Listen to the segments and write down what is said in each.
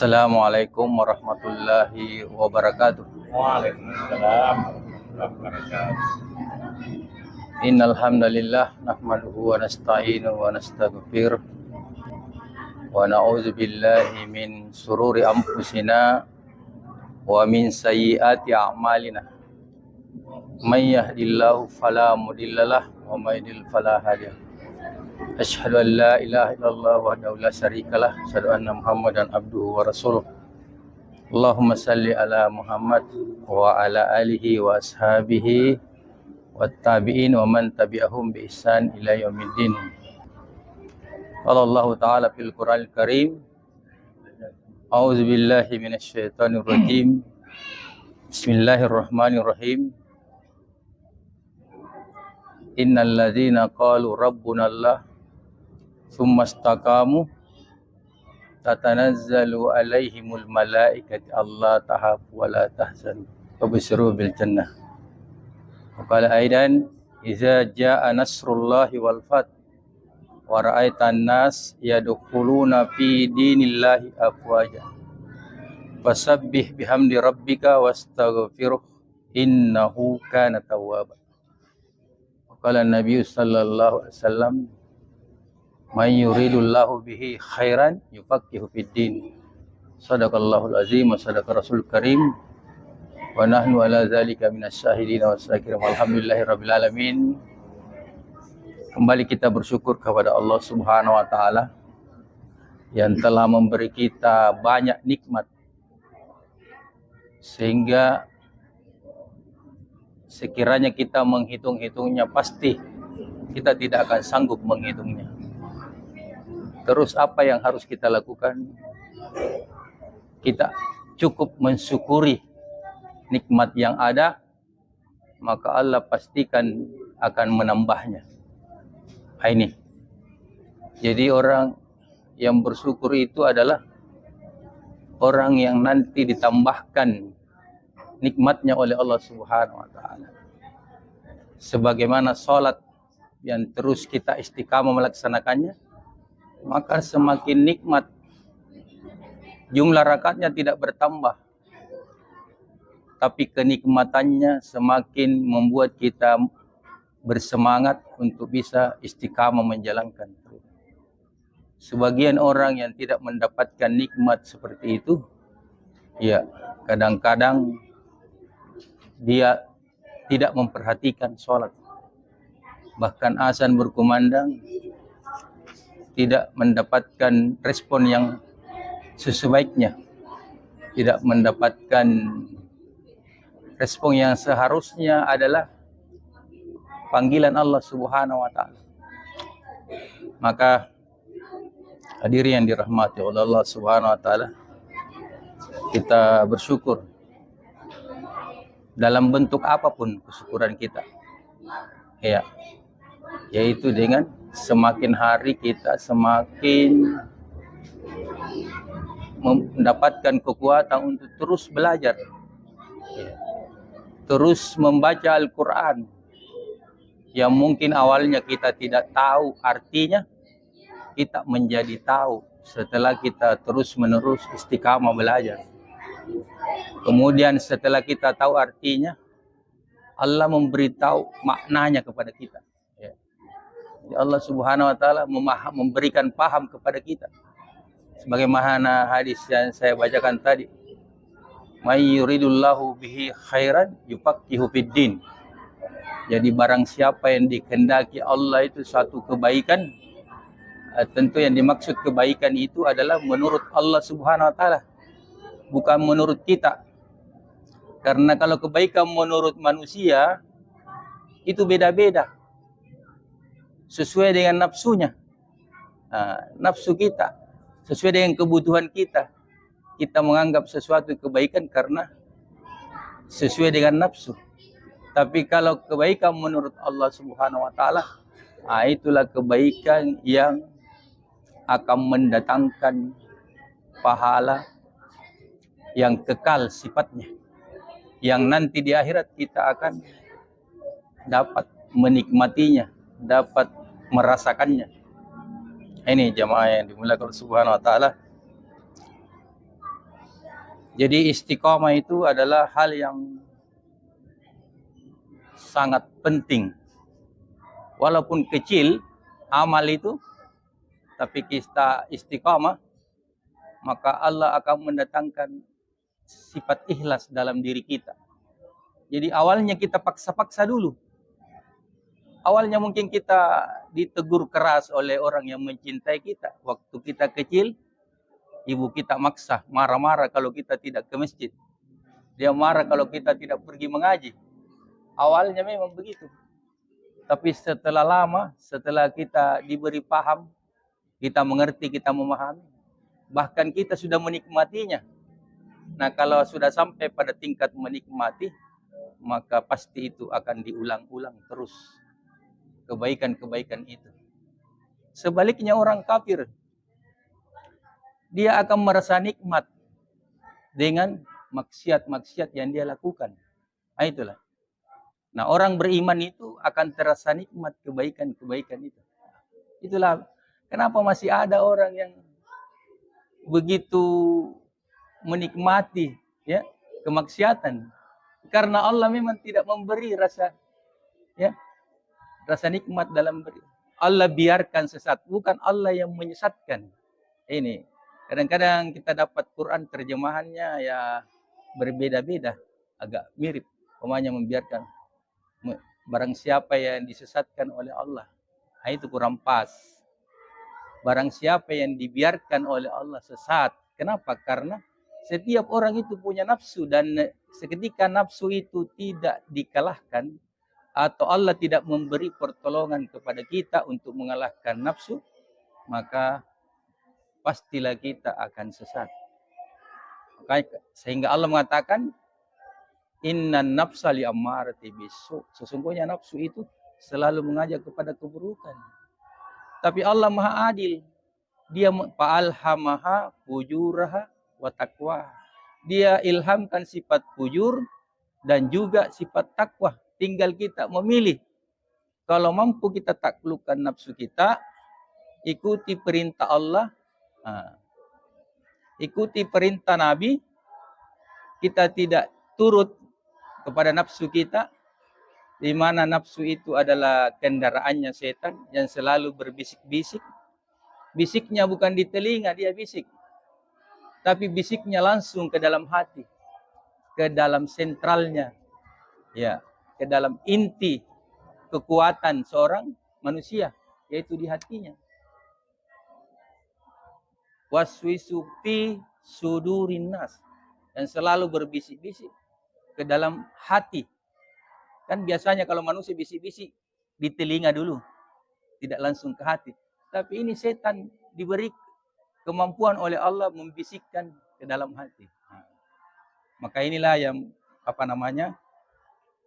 Assalamualaikum warahmatullahi wabarakatuh. Waalaikumsalam warahmatullahi wabarakatuh. Innal hamdalillah nahmaduhu wa nasta'inuhu wa nastaghfiruh wa na'udzu billahi min sururi anfusina wa min sayyiati a'malina. May yahdihillahu fala mudhillalah wa may yudhlil fala hadiyalah. Asyhadu an la ilaha illallah wahdahu la syarikalah, asyhadu anna Muhammadan abduhu wa rasuluh. Allahumma salli ala Muhammad wa ala alihi wa ashabihi wa tabi'in wa man tabi'ahum bi ihsan ila yaumiddin. Qala Allah ta'ala fil Qur'anil Karim, a'udzu billahi minasy syaithanir rajim. Bismillahirrahmanirrahim. Innal ladzina qalu rabbuna Allah tsumma istaqamu tatanazzalu alaihimul malaikatu alla tahafu wa la tahzanu wa basyiru bil jannah. Wa qala aidan idza jaa nasrullahi wal fath wa ra'aitan nas yadkhuluna fi dinillahi afwaja fasabbih bihamdi rabbika wastaghfiruh innahu kana tawwaba. Wa qala Nabi sallallahu alaihi wasallam man yuridullahu bihi khairan yufaqihu fid din. Shadaqallahul azim wa shadaqa rasul karim wa nahnu ala zalika minas syahidin wa syakirin walhamdulillahirabbil alamin. Kembali kita bersyukur kepada Allah Subhanahu wa taala yang telah memberi kita banyak nikmat sehingga sekiranya kita menghitung-hitungnya pasti kita tidak akan sanggup menghitungnya. Terus apa yang harus kita lakukan? Kita cukup mensyukuri nikmat yang ada, maka Allah pastikan akan menambahnya. Ini. Jadi orang yang bersyukur itu adalah orang yang nanti ditambahkan nikmatnya oleh Allah Subhanahu wa taala. Sebagaimana salat yang terus kita istiqamah melaksanakannya, maka semakin nikmat, jumlah rakaatnya tidak bertambah, tapi kenikmatannya semakin membuat kita bersemangat untuk bisa istiqamah menjalankan. Sebagian orang yang tidak mendapatkan nikmat seperti itu, ya kadang-kadang dia tidak memperhatikan sholat, bahkan azan berkumandang tidak mendapatkan respon yang sesubaiknya, tidak mendapatkan respon yang seharusnya adalah panggilan Allah Subhanahu wa taala. Maka hadirin yang dirahmati oleh Allah Subhanahu wa taala, kita bersyukur dalam bentuk apapun kesyukuran kita. Ya, yaitu dengan semakin hari kita semakin mendapatkan kekuatan untuk terus belajar, ya, terus membaca Al-Quran yang mungkin awalnya kita tidak tahu artinya, kita menjadi tahu setelah kita terus-menerus istiqamah belajar. Kemudian setelah kita tahu artinya, Allah memberitahu maknanya kepada kita. Ya Allah Subhanahu wa taala memberikan paham kepada kita. Sebagaimana hadis yang saya bacakan tadi, may yuridullahu bihi khairan yufaqihu fid din. Jadi barang siapa yang dikehendaki Allah itu satu kebaikan, tentu yang dimaksud kebaikan itu adalah menurut Allah Subhanahu wa taala, bukan menurut kita. Karena kalau kebaikan menurut manusia itu beda-beda, sesuai dengan nafsunya, nafsu kita, sesuai dengan kebutuhan kita. Kita menganggap sesuatu kebaikan karena sesuai dengan nafsu. Tapi kalau kebaikan menurut Allah Subhanahu wa taala, itulah kebaikan yang akan mendatangkan pahala yang kekal sifatnya, yang nanti di akhirat kita akan dapat menikmatinya, dapat merasakannya. Ini jamaah yang dimuliakan Allah Subhanahu wa taala. Jadi istiqomah itu adalah hal yang sangat penting. Walaupun kecil amal itu, tapi kita istiqomah, maka Allah akan mendatangkan sifat ikhlas dalam diri kita. Jadi awalnya kita paksa-paksa dulu. Awalnya mungkin kita ditegur keras oleh orang yang mencintai kita. Waktu kita kecil, ibu kita maksa, marah-marah kalau kita tidak ke masjid. Dia marah kalau kita tidak pergi mengaji. Awalnya memang begitu. Tapi setelah lama, setelah kita diberi paham, kita mengerti, kita memahami, bahkan kita sudah menikmatinya. Nah, kalau sudah sampai pada tingkat menikmati, maka pasti itu akan diulang-ulang terus kebaikan-kebaikan itu. Sebaliknya orang kafir, dia akan merasa nikmat dengan maksiat-maksiat yang dia lakukan. Nah, itulah. Nah, orang beriman itu akan terasa nikmat kebaikan-kebaikan itu. Itulah kenapa masih ada orang yang begitu menikmati ya kemaksiatan. Karena Allah memang tidak memberi rasa nikmat dalam beri. Allah biarkan sesat, bukan Allah yang menyesatkan. Ini kadang-kadang kita dapat Quran terjemahannya ya berbeda-beda, agak mirip. Umpamanya membiarkan barang siapa yang disesatkan oleh Allah, nah, itu kurang pas. Barang siapa yang dibiarkan oleh Allah sesat. Kenapa? Karena setiap orang itu punya nafsu, dan seketika nafsu itu tidak dikalahkan atau Allah tidak memberi pertolongan kepada kita untuk mengalahkan nafsu, maka pastilah kita akan sesat. Sehingga Allah mengatakan, inna nafsa li'ammarati bisu. Sesungguhnya nafsu itu selalu mengajak kepada keburukan. Tapi Allah Maha Adil. Dia fa'alhamaha fujuraha wa taqwa. Dia ilhamkan sifat fujur dan juga sifat takwa. Tinggal kita memilih. Kalau mampu kita taklukkan nafsu kita, ikuti perintah Allah, ikuti perintah Nabi, kita tidak turut kepada nafsu kita, di mana nafsu itu adalah kendaraannya setan yang selalu berbisik-bisik. Bisiknya bukan di telinga dia bisik, tapi bisiknya langsung ke dalam hati, ke dalam sentralnya, ya, ke dalam inti kekuatan seorang manusia, yaitu di hatinya. Waswisu fi sudurin nas, dan selalu berbisik-bisik ke dalam hati. Kan biasanya kalau manusia bisik-bisik di telinga dulu, tidak langsung ke hati. Tapi ini setan diberi kemampuan oleh Allah membisikkan ke dalam hati. Maka inilah yang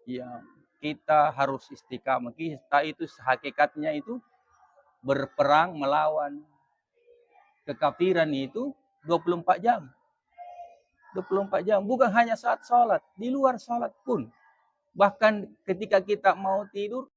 yang kita harus istiqamah. Kita itu hakikatnya itu berperang melawan kekafiran itu 24 jam. 24 jam, bukan hanya saat sholat, di luar sholat pun. Bahkan ketika kita mau tidur,